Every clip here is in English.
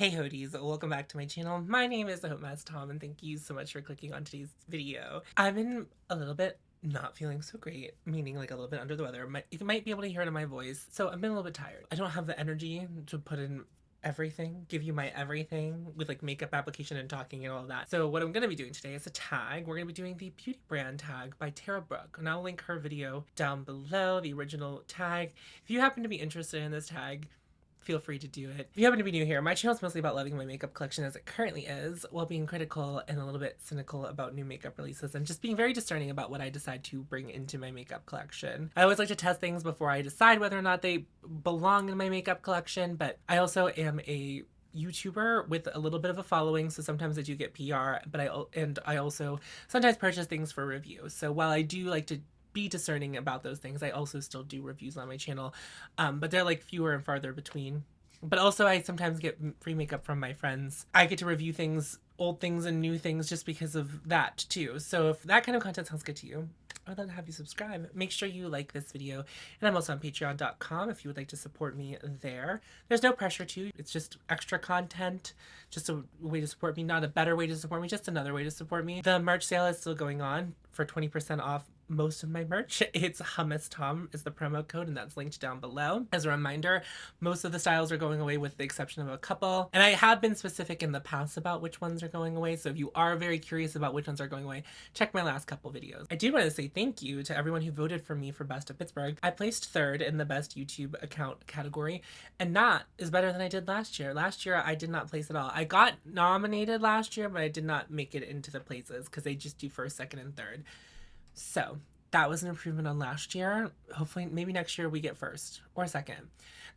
Hey Hodies, welcome back to my channel. My name is the hautemess Tom and thank you so much for clicking on today's video. I'm in a little bit not feeling so great, meaning like a little bit under the weather. You might be able to hear it in my voice. So I've been a little bit tired. I don't have the energy to put in everything, give you my everything with like makeup application and talking and all of that. So what I'm going to be doing today is a tag. We're going to be doing the beauty brand tag by Tara Brooke, and I'll link her video down below, the original tag. If you happen to be interested in this tag, feel free to do it. If you happen to be new here, my channel is mostly about loving my makeup collection as it currently is, while being critical and a little bit cynical about new makeup releases, and just being very discerning about what I decide to bring into my makeup collection. I always like to test things before I decide whether or not they belong in my makeup collection, but I also am a YouTuber with a little bit of a following, so sometimes I do get PR, but I also sometimes purchase things for review. So while I do like to be discerning about those things, I also still do reviews on my channel, but they're like fewer and farther between. But also I sometimes get free makeup from my friends. I get to review things, old things and new things, just because of that too. So if that kind of content sounds good to you, I would love to have you subscribe. Make sure you like this video. And I'm also on patreon.com if you would like to support me there. There's no pressure to. It's just extra content, just a way to support me, not a better way to support me, just another way to support me. The merch sale is still going on for 20% off most of my merch. It's Hummus Tom is the promo code, and that's linked down below. As a reminder, most of the styles are going away with the exception of a couple, and I have been specific in the past about which ones are going away, so if you are very curious about which ones are going away, check my last couple videos. I do want to say thank you to everyone who voted for me for Best of Pittsburgh. I placed 3rd in the Best YouTube Account category, and that is better than I did last year. Last year I did not place at all. I got nominated last year, but I did not make it into the places because they just do 1st, 2nd, and 3rd. So that was an improvement on last year. Hopefully, maybe next year we get 1st or 2nd.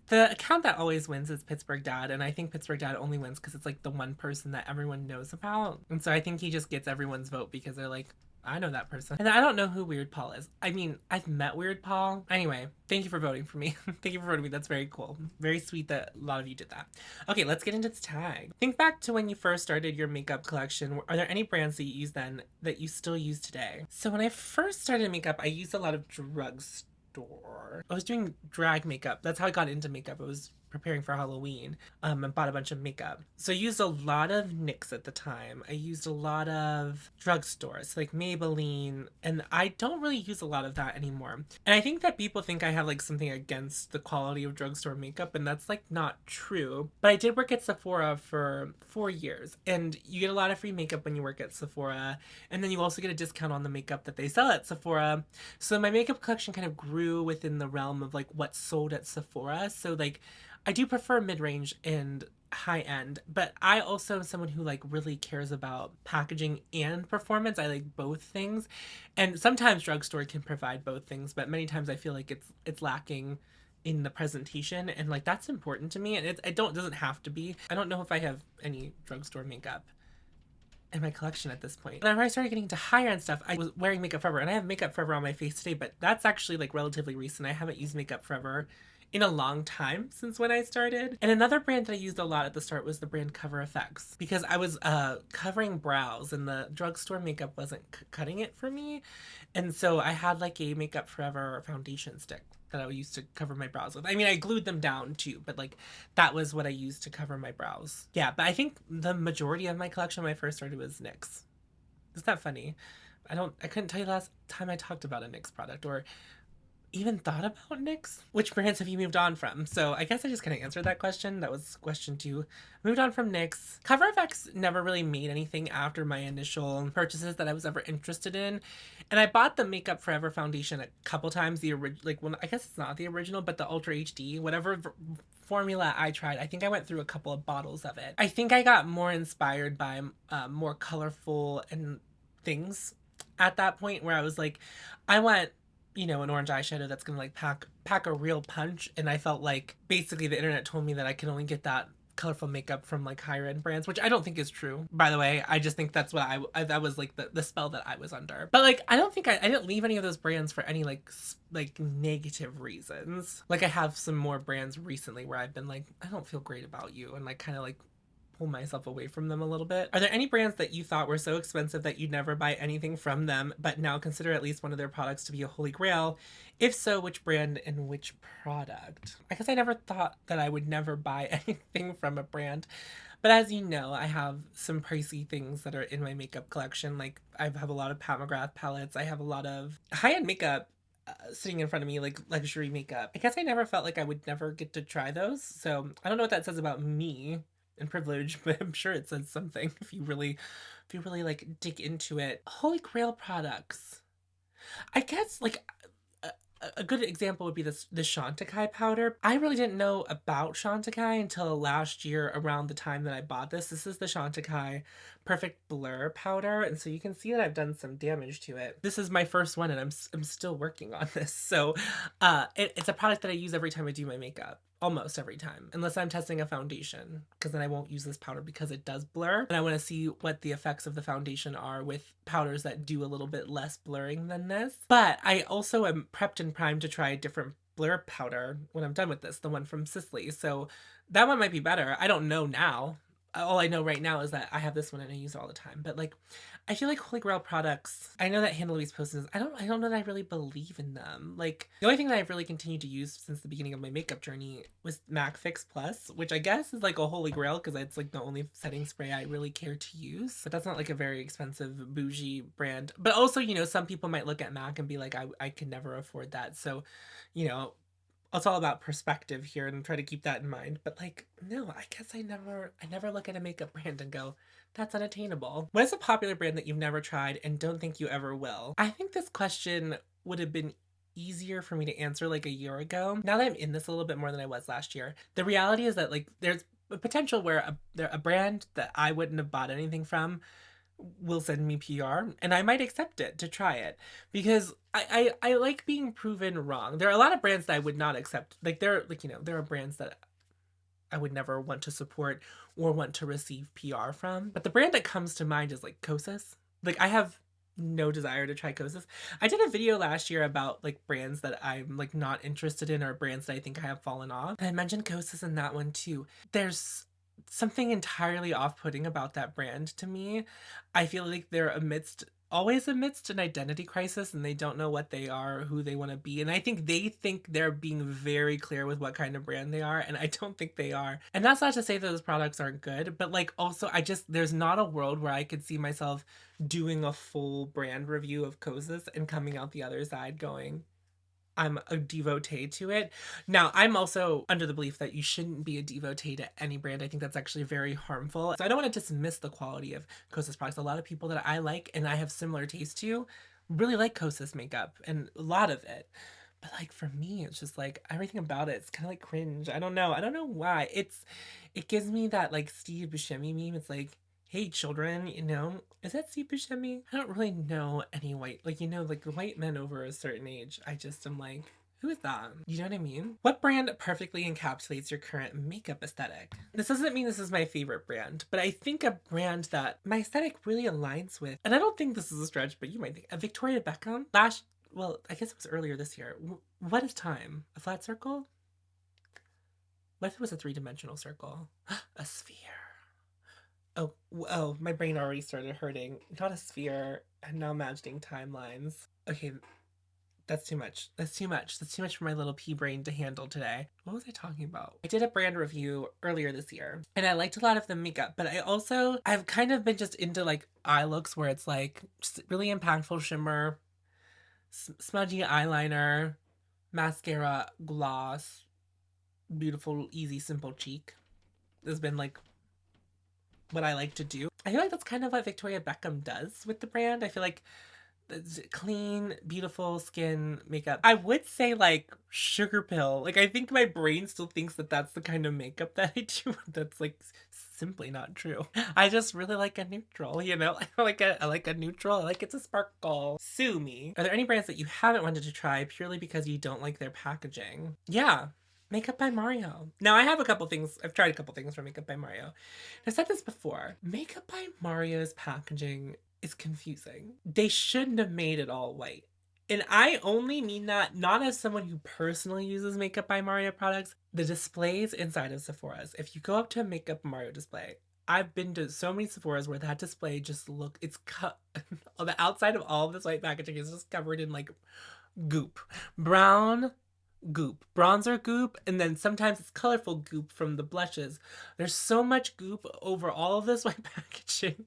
The account that always wins is Pittsburgh Dad, and I think Pittsburgh Dad only wins because it's like the one person that everyone knows about. And so I think he just gets everyone's vote because they're like, I know that person. And I don't know who Weird Paul is. I mean, I've met Weird Paul. Anyway, thank you for voting for me. Thank you for voting for me. That's very cool. Very sweet that a lot of you did that. Okay, let's get into this tag. Think back to when you first started your makeup collection. Are there any brands that you used then that you still use today? So when I first started makeup, I used a lot of drugstore. I was doing drag makeup. That's how I got into makeup. I was preparing for Halloween, and bought a bunch of makeup. So I used a lot of NYX at the time. I used a lot of drugstores like Maybelline, and I don't really use a lot of that anymore. And I think that people think I have like something against the quality of drugstore makeup, and that's like not true. But I did work at Sephora for 4 years, and you get a lot of free makeup when you work at Sephora, and then you also get a discount on the makeup that they sell at Sephora. So my makeup collection kind of grew within the realm of like what's sold at Sephora. So like I do prefer mid-range and high-end, but I also am someone who like really cares about packaging and performance. I like both things, and sometimes drugstore can provide both things, but many times I feel like it's lacking in the presentation, and like that's important to me. And it doesn't have to be. I don't know if I have any drugstore makeup in my collection at this point. Whenever I started getting into higher end stuff, I was wearing makeup forever, and I have makeup forever on my face today, but that's actually like relatively recent. I haven't used makeup forever in a long time since when I started. And another brand that I used a lot at the start was the brand Cover FX, because I was covering brows and the drugstore makeup wasn't cutting it for me. And so I had like a Makeup Forever foundation stick that I used to cover my brows with. I mean, I glued them down too, but like that was what I used to cover my brows. Yeah, but I think the majority of my collection when I first started was NYX. Isn't that funny? I couldn't tell you last time I talked about a NYX product or even thought about NYX? Which brands have you moved on from? So I guess I just kind of answered that question. That was question 2. Moved on from NYX. Cover FX never really made anything after my initial purchases that I was ever interested in. And I bought the Makeup Forever foundation a couple times. I guess it's not the original, but the Ultra HD, whatever formula I tried. I think I went through a couple of bottles of it. I think I got more inspired by more colorful and things at that point, where I was like, I want, you know, an orange eyeshadow that's gonna like pack a real punch. And I felt like basically the internet told me that I can only get that colorful makeup from like higher end brands, which I don't think is true, by the way. I just think that's what that was like the spell that I was under. But like I don't think I didn't leave any of those brands for any like negative reasons. Like I have some more brands recently where I've been like, I don't feel great about you, and like kind of like pull myself away from them a little bit. Are there any brands that you thought were so expensive that you'd never buy anything from them, but now consider at least one of their products to be a holy grail? If so, which brand and which product? I guess I never thought that I would never buy anything from a brand, But as you know, I have some pricey things that are in my makeup collection. Like I have a lot of Pat McGrath palettes. I have a lot of high-end makeup sitting in front of me, like luxury makeup. I guess I never felt like I would never get to try those. So I don't know what that says about me and privilege, but I'm sure it says something if you really like dig into it. Holy Grail products. I guess like a good example would be the Chantecaille powder. I really didn't know about Chantecaille until last year around the time that I bought this. This is the Chantecaille Perfect Blur powder, and so you can see that I've done some damage to it. This is my first one, and I'm still working on this. So, it's a product that I use every time I do my makeup. Almost every time, unless I'm testing a foundation, because then I won't use this powder because it does blur. And I want to see what the effects of the foundation are with powders that do a little bit less blurring than this. But I also am prepped and primed to try a different blur powder when I'm done with this, the one from Sisley. So that one might be better. I don't know now. All I know right now is that I have this one and I use it all the time. But like, I feel like Holy Grail products, I know that Hannah Louise posted this. I don't know that I really believe in them. Like the only thing that I've really continued to use since the beginning of my makeup journey was MAC Fix Plus, which I guess is like a holy grail because it's like the only setting spray I really care to use. But that's not like a very expensive bougie brand. But also, you know, some people might look at MAC and be like, I could never afford that. So, you know, it's all about perspective here and try to keep that in mind. But like, no, I guess I never look at a makeup brand and go, that's unattainable. What is a popular brand that you've never tried and don't think you ever will? I think this question would have been easier for me to answer like a year ago. Now that I'm in this a little bit more than I was last year, the reality is that like there's a potential where a brand that I wouldn't have bought anything from will send me PR and I might accept it to try it because I like being proven wrong. There are a lot of brands that I would not accept. Like there like, you know, there are brands that I would never want to support or want to receive PR from. But the brand that comes to mind is like Kosas. Like I have no desire to try Kosas. I did a video last year about like brands that I'm like not interested in or brands that I think I have fallen off. And I mentioned Kosas in that one too. There's something entirely off-putting about that brand to me. I feel like they're always amidst an identity crisis and they don't know what they are, who they want to be. And I think they think they're being very clear with what kind of brand they are, and I don't think they are. And that's not to say that those products aren't good, but like also there's not a world where I could see myself doing a full brand review of Kosas and coming out the other side going, I'm a devotee to it. Now, I'm also under the belief that you shouldn't be a devotee to any brand. I think that's actually very harmful. So I don't want to dismiss the quality of Kosas products. A lot of people that I like and I have similar taste to really like Kosas makeup and a lot of it. But like for me, it's just like everything about it, it's kind of like cringe. I don't know. I don't know why. It gives me that like Steve Buscemi meme. It's like, hey children, you know, is that Steve Buscemi? I don't really know any white, like, you know, like the white men over a certain age. I just am like, who is that? You know what I mean? What brand perfectly encapsulates your current makeup aesthetic? This doesn't mean this is my favorite brand, but I think a brand that my aesthetic really aligns with, and I don't think this is a stretch, but you might think, a Victoria Beckham. Well, I guess it was earlier this year. What is time? A flat circle? What if it was a three-dimensional circle? A sphere. Oh, my brain already started hurting. Not a sphere, and now imagining timelines. Okay, that's too much. That's too much. That's too much for my little pea brain to handle today. What was I talking about? I did a brand review earlier this year, and I liked a lot of the makeup, but I've kind of been just into like eye looks where it's like just really impactful shimmer, smudgy eyeliner, mascara, gloss, beautiful, easy, simple cheek. There's been like what I like to do. I feel like that's kind of what Victoria Beckham does with the brand. I feel like it's clean, beautiful skin makeup. I would say like sugar pill. Like I think my brain still thinks that that's the kind of makeup that I do. That's like simply not true. I just really like a neutral, you know? I like a neutral. I like it to sparkle. Sue me. Are there any brands that you haven't wanted to try purely because you don't like their packaging? Yeah. Makeup by Mario. Now, I have a couple things. I've tried a couple things from Makeup by Mario. I've said this before. Makeup by Mario's packaging is confusing. They shouldn't have made it all white. And I only mean that not as someone who personally uses Makeup by Mario products. The displays inside of Sephora's. If you go up to a Makeup Mario display, I've been to so many Sephora's where that display just it's cut. The outside of all of this white packaging is just covered in like goop. Brown goop, bronzer goop, and then sometimes it's colorful goop from the blushes. There's so much goop over all of this white packaging.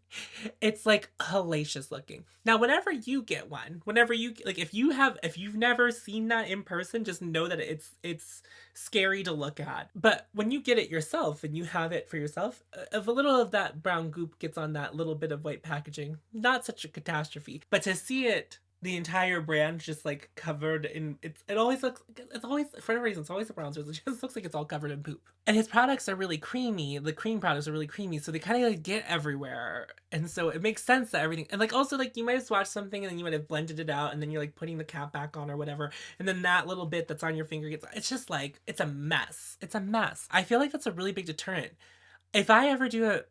It's like hellacious looking. Now, whenever you get one, whenever you like, if you've never seen that in person, just know that it's scary to look at. But when you get it yourself and you have it for yourself, if a little of that brown goop gets on that little bit of white packaging, not such a catastrophe. But to see it, the entire brand just like covered in it always looks, it's always, for whatever reason, it's always the bronzers, it just looks like it's all covered in poop. And his products are really creamy, the cream products are really creamy, so they kind of like get everywhere. And so it makes sense that everything, and like also like you might have swatched something and then you might have blended it out and then you're like putting the cap back on or whatever, and then that little bit that's on your finger gets, it's just like, it's a mess. It's a mess. I feel like that's a really big deterrent. If I ever do a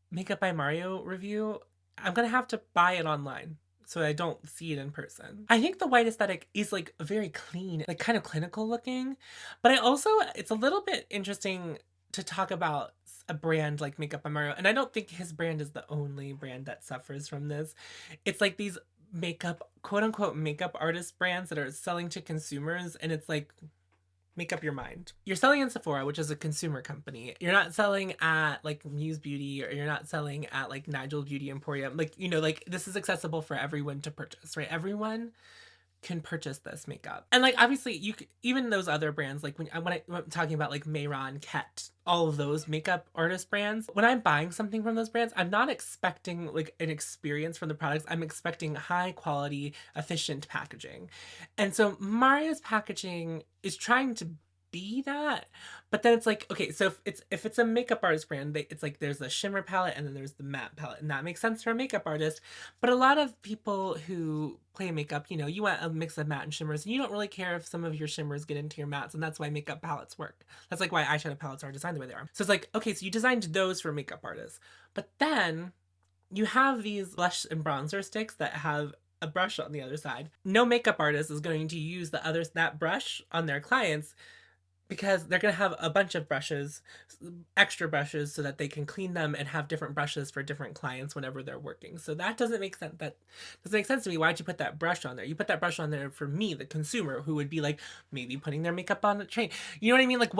Makeup by Mario review, I'm gonna have to buy it online so I don't see it in person. I think the white aesthetic is like very clean, like kind of clinical looking, but I also, it's a little bit interesting to talk about a brand like Makeup by Mario, and I don't think his brand is the only brand that suffers from this. It's like these makeup, quote unquote, makeup artist brands that are selling to consumers, and it's like, make up your mind. You're selling in Sephora, which is a consumer company. You're not selling at like Muse Beauty, or you're not selling at like Nigel Beauty Emporium. Like, you know, like this is accessible for everyone to purchase, right? Everyone can purchase this makeup. And like obviously you could, even those other brands, like when I'm talking about like Mayron, Ket, all of those makeup artist brands, when I'm buying something from those brands, I'm not expecting like an experience from the products. I'm expecting high quality, efficient packaging. And so Mario's packaging is trying to be that, but then it's like, okay, so if it's a makeup artist brand, it's like there's the shimmer palette and then there's the matte palette, and that makes sense for a makeup artist. But a lot of people who play makeup, you know, you want a mix of matte and shimmers, and you don't really care if some of your shimmers get into your mattes, and that's why makeup palettes work. That's like why eyeshadow palettes are designed the way they are. So it's like, okay, so you designed those for makeup artists, but then you have these blush and bronzer sticks that have a brush on the other side. No makeup artist is going to use that brush on their clients, because they're going to have a bunch of brushes, extra brushes, so that they can clean them and have different brushes for different clients whenever they're working. So that doesn't make sense. That doesn't make sense to me. Why'd you put that brush on there? You put that brush on there for me, the consumer, who would be like maybe putting their makeup on a train. You know what I mean? Like,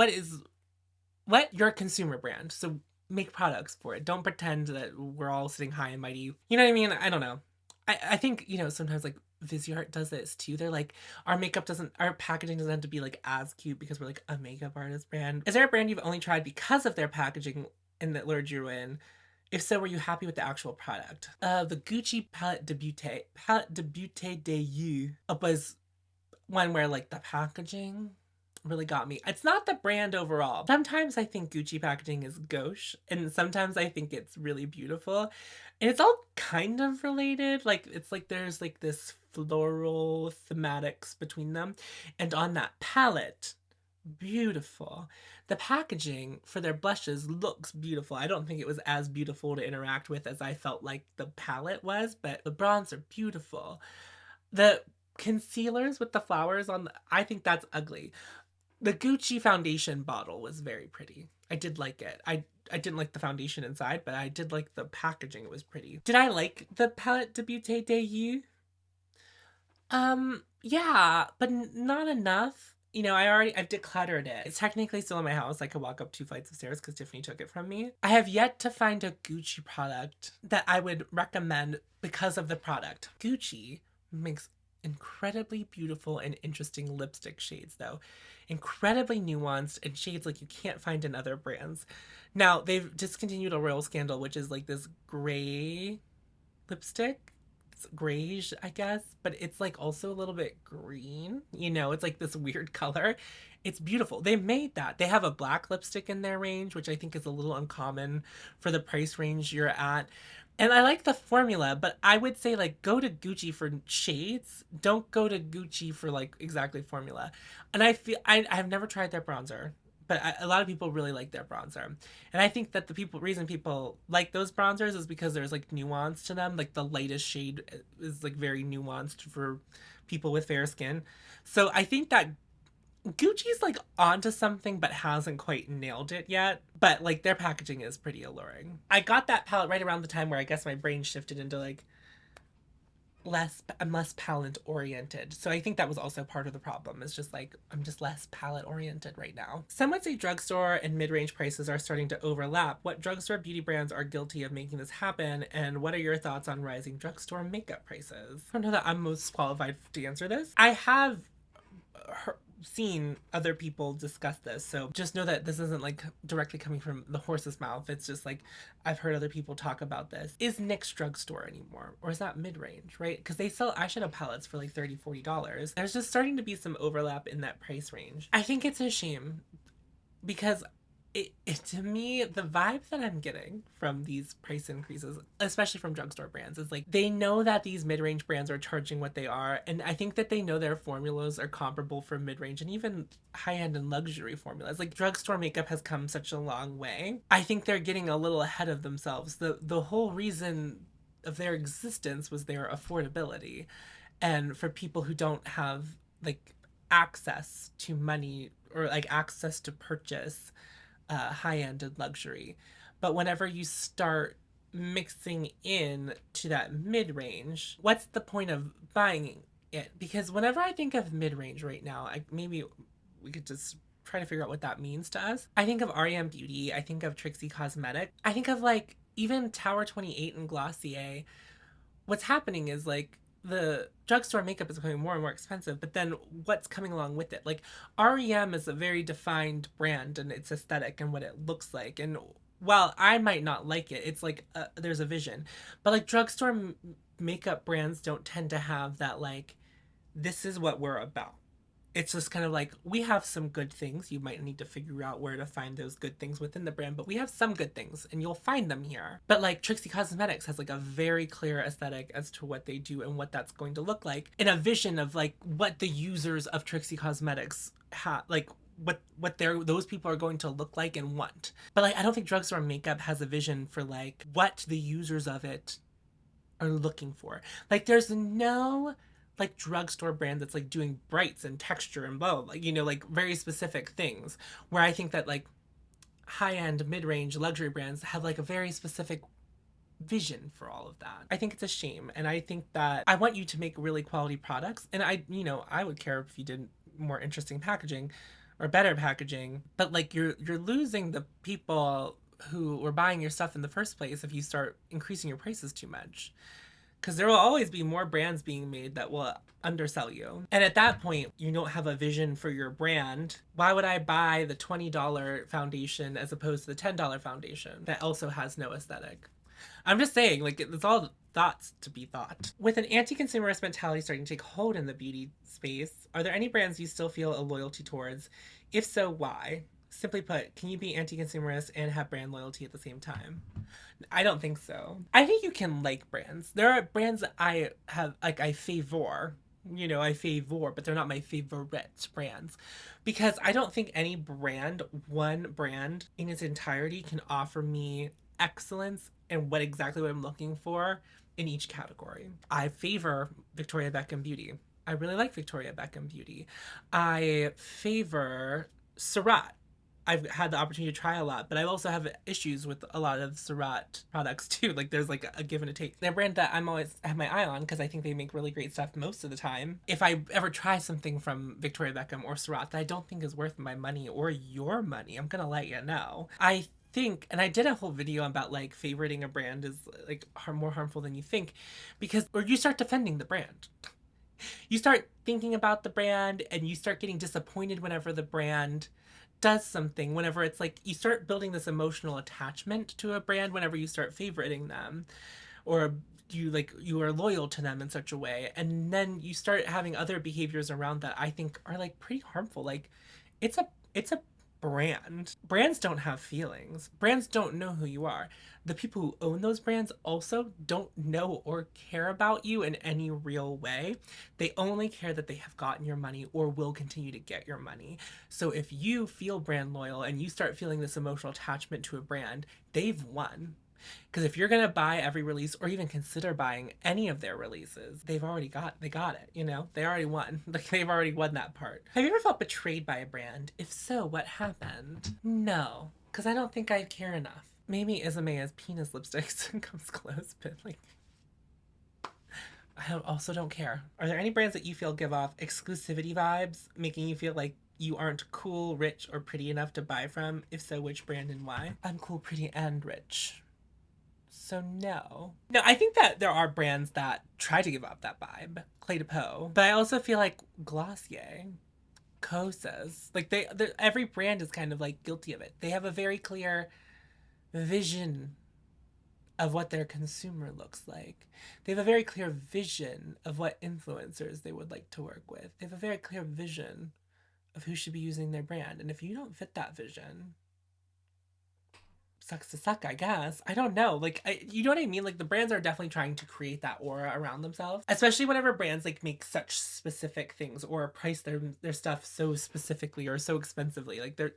you're a consumer brand, so make products for it. Don't pretend that we're all sitting high and mighty. You know what I mean? I don't know. I think, you know, sometimes like Viseart does this too. They're like, our packaging doesn't have to be like as cute because we're like a makeup artist brand. Is there a brand you've only tried because of their packaging and that lured you in? If so, were you happy with the actual product? The Gucci Palette de Beauté de You was one where like the packaging really got me. It's not the brand overall. Sometimes I think Gucci packaging is gauche, and sometimes I think it's really beautiful. And it's all kind of related. Like, it's like there's like this floral thematics between them. And on that palette, beautiful. The packaging for their blushes looks beautiful. I don't think it was as beautiful to interact with as I felt like the palette was, but the bronze are beautiful. The concealers with the flowers on I think that's ugly. The Gucci foundation bottle was very pretty. I did like it. I didn't like the foundation inside, but I did like the packaging. It was pretty. Did I like the Palette de Beauté de You? Yeah, but not enough. You know, I've decluttered it. It's technically still in my house. I could walk up 2 flights of stairs because Tiffany took it from me. I have yet to find a Gucci product that I would recommend because of the product. Gucci makes incredibly beautiful and interesting lipstick shades, though. Incredibly nuanced and shades like you can't find in other brands. Now, they've discontinued a Royal Scandal, which is like this gray lipstick. It's grayish, I guess, but it's like also a little bit green. You know, it's like this weird color. It's beautiful. They made that. They have a black lipstick in their range, which I think is a little uncommon for the price range you're at. And I like the formula, but I would say like go to Gucci for shades. Don't go to Gucci for like exactly formula. And I've never tried their bronzer, but a lot of people really like their bronzer. And I think that the reason people like those bronzers is because there's like nuance to them. Like the lightest shade is like very nuanced for people with fair skin. So I think that Gucci's like onto something but hasn't quite nailed it yet. But like their packaging is pretty alluring. I got that palette right around the time where I guess my brain shifted into like I'm less palette oriented. So I think that was also part of the problem. It's just like I'm just less palette oriented right now. Some would say drugstore and mid-range prices are starting to overlap. What drugstore beauty brands are guilty of making this happen, and what are your thoughts on rising drugstore makeup prices? I don't know that I'm most qualified to answer this. I have seen other people discuss this, so just know that this isn't like directly coming from the horse's mouth. It's just like I've heard other people talk about this. Is NYX drugstore anymore, or is that mid-range, right? Because they sell eyeshadow palettes for like $30-40. There's just starting to be some overlap in that price range. I think it's a shame because to me, the vibe that I'm getting from these price increases, especially from drugstore brands, is like they know that these mid-range brands are charging what they are, and I think that they know their formulas are comparable for mid-range and even high-end and luxury formulas. Like drugstore makeup has come such a long way. I think they're getting a little ahead of themselves. The whole reason of their existence was their affordability, and for people who don't have like access to money or like access to purchase high-end and luxury. But whenever you start mixing in to that mid-range, what's the point of buying it? Because whenever I think of mid-range right now, maybe we could just try to figure out what that means to us. I think of REM Beauty, I think of Trixie Cosmetic, I think of like even Tower 28 and Glossier. What's happening is like the drugstore makeup is becoming more and more expensive, but then what's coming along with it? Like REM is a very defined brand and its aesthetic and what it looks like. And while I might not like it, it's like there's a vision. But like drugstore makeup brands don't tend to have that like this is what we're about. It's just kind of like we have some good things. You might need to figure out where to find those good things within the brand, but we have some good things and you'll find them here. But like Trixie Cosmetics has like a very clear aesthetic as to what they do and what that's going to look like, and a vision of like what the users of Trixie Cosmetics have, like what those people are going to look like and want. But like I don't think drugstore makeup has a vision for like what the users of it are looking for. Like there's no like drugstore brand that's like doing brights and texture and blah, like like very specific things, where I think that like high-end mid-range luxury brands have like a very specific vision for all of that. I think it's a shame, and I think that I want you to make really quality products, and I would care if you did more interesting packaging or better packaging, but like you're losing the people who were buying your stuff in the first place if you start increasing your prices too much, because there will always be more brands being made that will undersell you. And at that point, you don't have a vision for your brand. Why would I buy the $20 foundation as opposed to the $10 foundation that also has no aesthetic? I'm just saying, like, it's all thoughts to be thought. With an anti-consumerist mentality starting to take hold in the beauty space, are there any brands you still feel a loyalty towards? If so, why? Simply put, can you be anti-consumerist and have brand loyalty at the same time? I don't think so. I think you can like brands. There are brands that I have, like, I favor. I favor, but they're not my favorite brands. Because I don't think any brand, one brand in its entirety, can offer me excellence and exactly what I'm looking for in each category. I favor Victoria Beckham Beauty. I really like Victoria Beckham Beauty. I favor Surratt. I've had the opportunity to try a lot, but I also have issues with a lot of Surratt products too. Like there's like a give and a take. They're a brand that I'm always have my eye on because I think they make really great stuff most of the time. If I ever try something from Victoria Beckham or Surratt that I don't think is worth my money or your money, I'm gonna let you know. I think, and I did a whole video about like favoriting a brand is like more harmful than you think, because or you start defending the brand. You start thinking about the brand and you start getting disappointed whenever the brand does something, whenever it's like you start building this emotional attachment to a brand whenever you start favoriting them, or you are loyal to them in such a way, and then you start having other behaviors around that I think are like pretty harmful. Like it's a brand. Brands don't have feelings. Brands don't know who you are. The people who own those brands also don't know or care about you in any real way. They only care that they have gotten your money or will continue to get your money. So if you feel brand loyal and you start feeling this emotional attachment to a brand, they've won. Because if you're gonna buy every release or even consider buying any of their releases, they got it, They already won. Like they've already won that part. Have you ever felt betrayed by a brand? If so, what happened? No. Because I don't think I care enough. Maybe Isamea's penis lipsticks comes close, but like I also don't care. Are there any brands that you feel give off exclusivity vibes, making you feel like you aren't cool, rich, or pretty enough to buy from? If so, which brand and why? I'm cool, pretty, and rich. So no. No, I think that there are brands that try to give off that vibe. Clé de Peau. But I also feel like Glossier, Kosas, like every brand is kind of like guilty of it. They have a very clear vision of what their consumer looks like. They have a very clear vision of what influencers they would like to work with. They have a very clear vision of who should be using their brand. And if you don't fit that vision, sucks to suck, I guess. I don't know. Like, you know what I mean? Like, the brands are definitely trying to create that aura around themselves, especially whenever brands like make such specific things or price their stuff so specifically or so expensively. Like, they're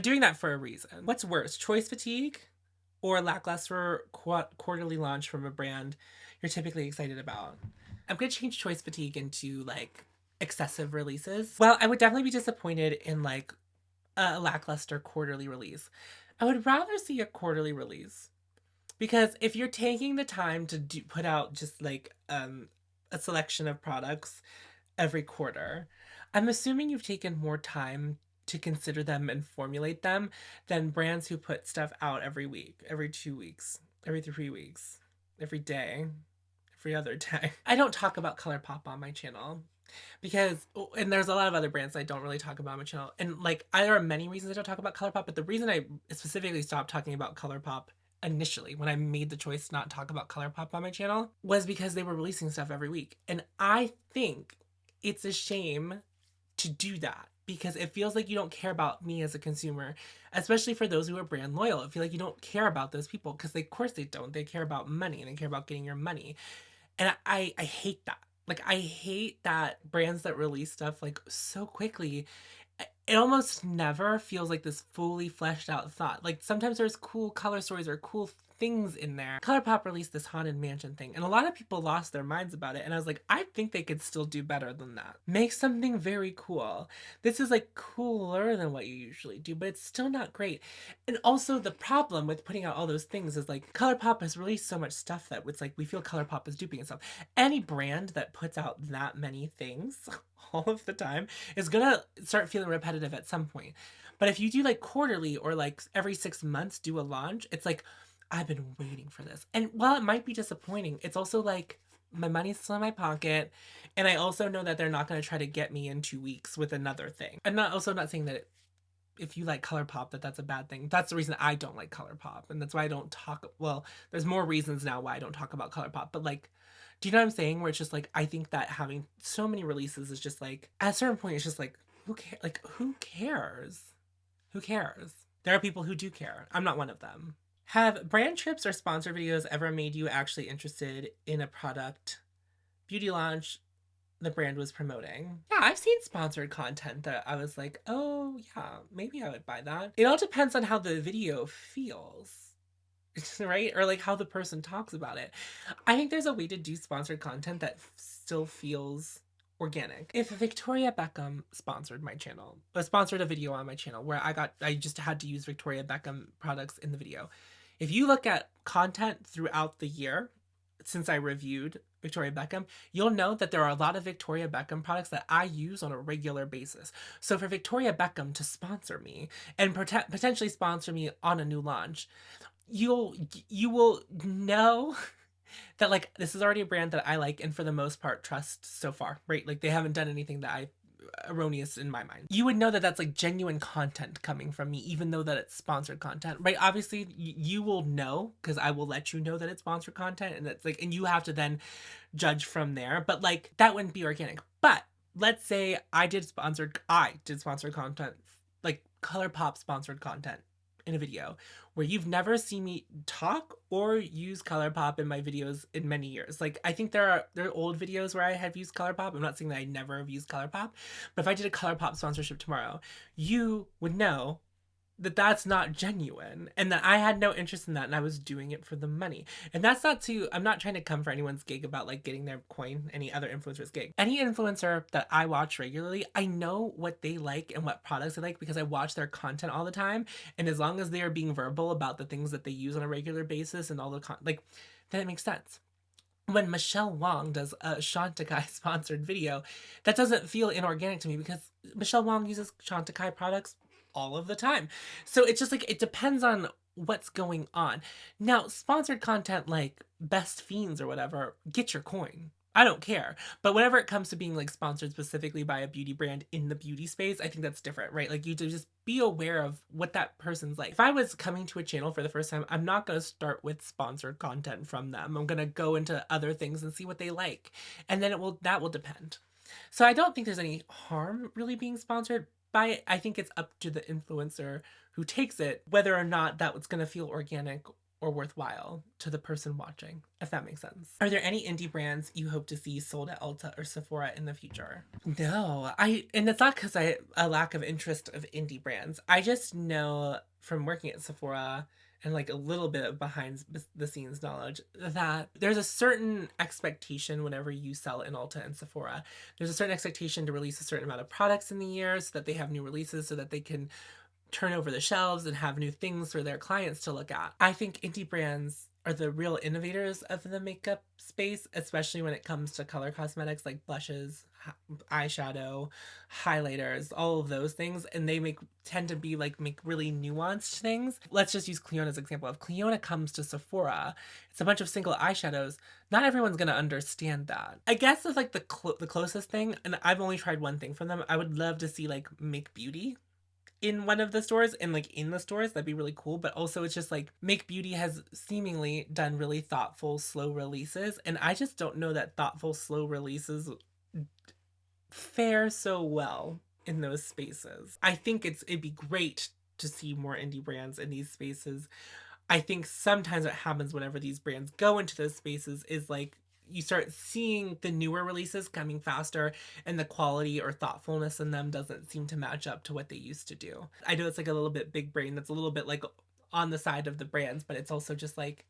doing that for a reason. What's worse, choice fatigue or lackluster quarterly launch from a brand you're typically excited about? I'm gonna change choice fatigue into like excessive releases. Well, I would definitely be disappointed in like a lackluster quarterly release. I would rather see a quarterly release because if you're taking the time to put out just like a selection of products every quarter, I'm assuming you've taken more time to consider them and formulate them than brands who put stuff out every week, every 2 weeks, every 3 weeks, every day, every other day. I don't talk about ColourPop on my channel because, and there's a lot of other brands I don't really talk about on my channel, and like there are many reasons I don't talk about ColourPop, but the reason I specifically stopped talking about ColourPop initially when I made the choice to not talk about ColourPop on my channel was because they were releasing stuff every week, and I think it's a shame to do that because it feels like you don't care about me as a consumer, especially for those who are brand loyal. I feel like you don't care about those people because of course they don't. They care about money and they care about getting your money, and I hate that. Like, I hate that brands that release stuff like so quickly, it almost never feels like this fully fleshed out thought. Like, sometimes there's cool color stories or cool things in there. ColourPop released this Haunted Mansion thing, and a lot of people lost their minds about it. And I was like, I think they could still do better than that. Make something very cool. This is like cooler than what you usually do, but it's still not great. And also, the problem with putting out all those things is like ColourPop has released so much stuff that it's like we feel ColourPop is duping itself. Any brand that puts out that many things all of the time is gonna start feeling repetitive at some point. But if you do like quarterly or like every 6 months do a launch, it's like, I've been waiting for this. And while it might be disappointing, it's also like my money's still in my pocket. And I also know that they're not going to try to get me in 2 weeks with another thing. I'm not saying that if you like ColourPop that's a bad thing. That's the reason I don't like ColourPop. And that's why I don't talk. Well, there's more reasons now why I don't talk about ColourPop. But like, do you know what I'm saying? Where it's just like, I think that having so many releases is just like, at a certain point, it's just like, who cares? Like, who cares? Who cares? There are people who do care. I'm not one of them. Have brand trips or sponsor videos ever made you actually interested in a product, beauty launch the brand was promoting? Yeah, I've seen sponsored content that I was like, oh, yeah, maybe I would buy that. It all depends on how the video feels, right? Or like how the person talks about it. I think there's a way to do sponsored content that still feels organic. If Victoria Beckham sponsored my channel, sponsored a video on my channel where I just had to use Victoria Beckham products in the video. If you look at content throughout the year since I reviewed Victoria Beckham, you'll know that there are a lot of Victoria Beckham products that I use on a regular basis. So for Victoria Beckham to sponsor me and potentially sponsor me on a new launch, you will know that like this is already a brand that I like and for the most part trust so far, right? Like they haven't done anything that I erroneous in my mind. You would know that that's like genuine content coming from me, even though that it's sponsored content, right? Obviously, you will know because I will let you know that it's sponsored content, and that's like, and you have to then judge from there. But like that wouldn't be organic. But let's say I did sponsored content, like ColourPop sponsored content in a video where you've never seen me talk or use ColourPop in my videos in many years. Like I think there are old videos where I have used ColourPop. I'm not saying that I never have used ColourPop, but if I did a ColourPop sponsorship tomorrow, you would know that that's not genuine and that I had no interest in that and I was doing it for the money. And that's not to, I'm not trying to come for anyone's gig about like getting their coin, any other influencer's gig. Any influencer that I watch regularly, I know what they like and what products they like because I watch their content all the time. And as long as they are being verbal about the things that they use on a regular basis and all the like, then it makes sense. when Michelle Wong does a Chantecaille sponsored video, that doesn't feel inorganic to me because Michelle Wong uses Chantecaille products all of the time. So it's just like it depends on what's going on. Now, sponsored content like Best Fiends or whatever, get your coin. I don't care. But whenever it comes to being like sponsored specifically by a beauty brand in the beauty space, I think that's different, right? Like you to just be aware of what that person's like. If I was coming to a channel for the first time, I'm not going to start with sponsored content from them. I'm going to go into other things and see what they like. And then that will depend. So I don't think there's any harm really being sponsored by it. I think it's up to the influencer who takes it whether or not that was going to feel organic or worthwhile to the person watching, if that makes sense. Are there any indie brands you hope to see sold at Ulta or Sephora in the future? No, and it's not because I a lack of interest of indie brands. I just know from working at Sephora and like a little bit of behind the scenes knowledge that there's a certain expectation whenever you sell in Ulta and Sephora. There's a certain expectation to release a certain amount of products in the year so that they have new releases so that they can turn over the shelves and have new things for their clients to look at. I think indie brands are the real innovators of the makeup space, especially when it comes to color cosmetics like blushes, eyeshadow, highlighters, all of those things. And they tend to be like make really nuanced things. Let's just use Cleona as an example. If Cleona comes to Sephora, it's a bunch of single eyeshadows. Not everyone's gonna understand that. I guess it's like the closest thing, and I've only tried one thing from them. I would love to see like Make Beauty in one of the stores and like in the stores. That'd be really cool. But also it's just like Make Beauty has seemingly done really thoughtful slow releases, and I just don't know that thoughtful slow releases fare so well in those spaces. I think it'd be great to see more indie brands in these spaces. I think sometimes what happens whenever these brands go into those spaces is like you start seeing the newer releases coming faster and the quality or thoughtfulness in them doesn't seem to match up to what they used to do. I know it's like a little bit big brain, that's a little bit like on the side of the brands, but it's also just like,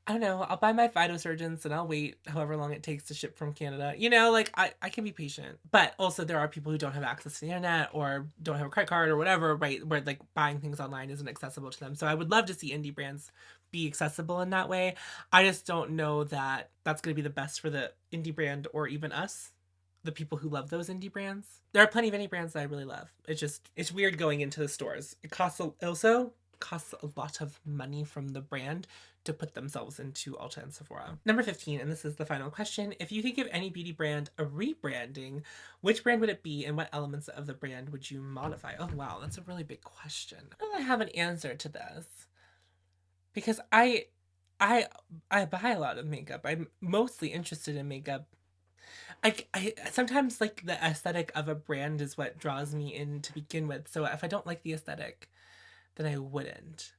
I don't know, I'll buy my phytosurgeons and I'll wait however long it takes to ship from Canada. You know, like I can be patient. But also there are people who don't have access to the internet or don't have a credit card or whatever, right? Where like buying things online isn't accessible to them. So I would love to see indie brands be accessible in that way. I just don't know that that's going to be the best for the indie brand or even us, the people who love those indie brands. There are plenty of indie brands that I really love. It's weird going into the stores. It also costs a lot of money from the brand to put themselves into Ulta and Sephora. Number 15, and this is the final question. If you could give any beauty brand a rebranding, which brand would it be and what elements of the brand would you modify? Oh wow, that's a really big question. I don't have an answer to this because I buy a lot of makeup. I'm mostly interested in makeup. I sometimes like the aesthetic of a brand is what draws me in to begin with. So if I don't like the aesthetic, then I wouldn't.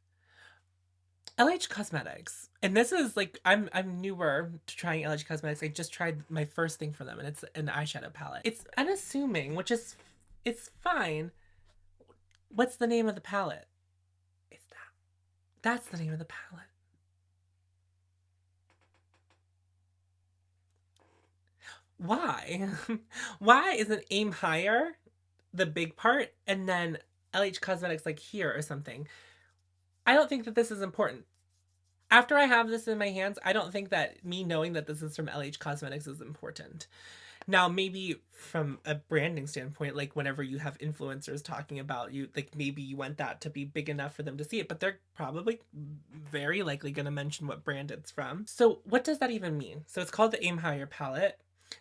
LH Cosmetics. And this is like I'm newer to trying LH Cosmetics. I just tried my first thing for them and it's an eyeshadow palette. It's unassuming, which is it's fine. What's the name of the palette? It's that. That's the name of the palette. Why? Why isn't Aim Higher the big part and then LH Cosmetics like here or something? I don't think that this is important. After I have this in my hands, I don't think that me knowing that this is from LH Cosmetics is important. Now, maybe from a branding standpoint, like whenever you have influencers talking about you, like maybe you want that to be big enough for them to see it, but they're probably very likely going to mention what brand it's from. So what does that even mean? So it's called the Aim Higher palette.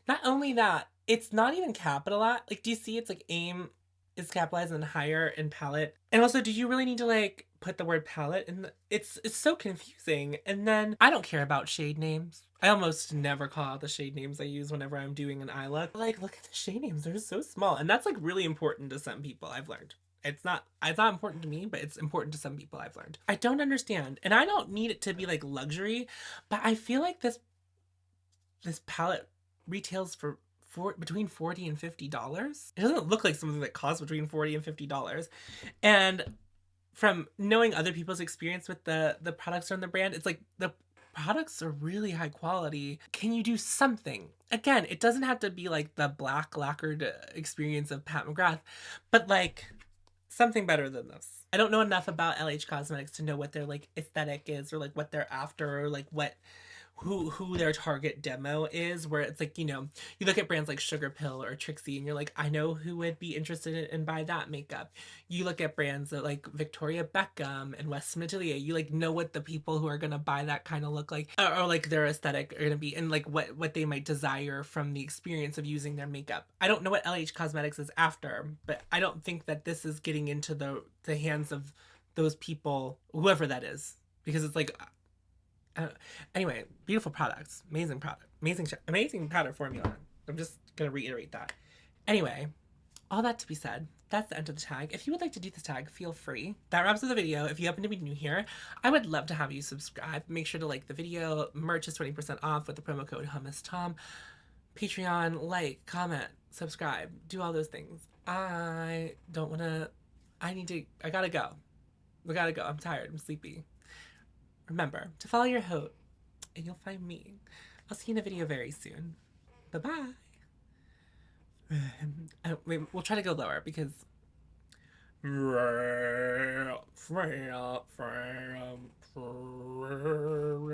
Not only that, it's not even capitalized. Like, do you see it's like Aim is capitalized and higher in palette? And also, do you really need to like put the word palette in it's so confusing. And then I don't care about shade names. I almost never call out the shade names I use whenever I'm doing an eye look. Like, look at the shade names, they're so small. And that's like really important to some people, I've learned. It's not important to me, but it's important to some people, I've learned. I don't understand. And I don't need it to be like luxury, but I feel like this palette retails for between $40 and $50. It doesn't look like something that costs between $40 and $50. And from knowing other people's experience with the products on the brand, it's like the products are really high quality. Can you do something? Again, it doesn't have to be like the black lacquered experience of Pat McGrath, but like something better than this. I don't know enough about LH Cosmetics to know what their like aesthetic is or like what they're after or like who their target demo is, where it's like, you look at brands like Sugar Pill or Trixie and you're like, I know who would be interested in buy that makeup. You look at brands that like Victoria Beckham and Weston Atelier, you like know what the people who are gonna buy that kind of look like, or like their aesthetic are gonna be, and like what they might desire from the experience of using their makeup. I don't know what LH Cosmetics is after, but I don't think that this is getting into the hands of those people, whoever that is, because it's like, uh, anyway, beautiful products, amazing product, amazing powder formula. I'm just gonna reiterate that. Anyway, all that to be said, that's the end of the tag. If you would like to do this tag, feel free. That wraps up the video. If you happen to be new here, I would love to have you subscribe. Make sure to like the video. Merch is 20% off with the promo code HummessTom. Patreon, like, comment, subscribe, do all those things. I don't want to. I gotta go. I gotta go. I'm tired. I'm sleepy. Remember to follow your hope, and you'll find me. I'll see you in a video very soon. Bye bye. We'll try to go lower because.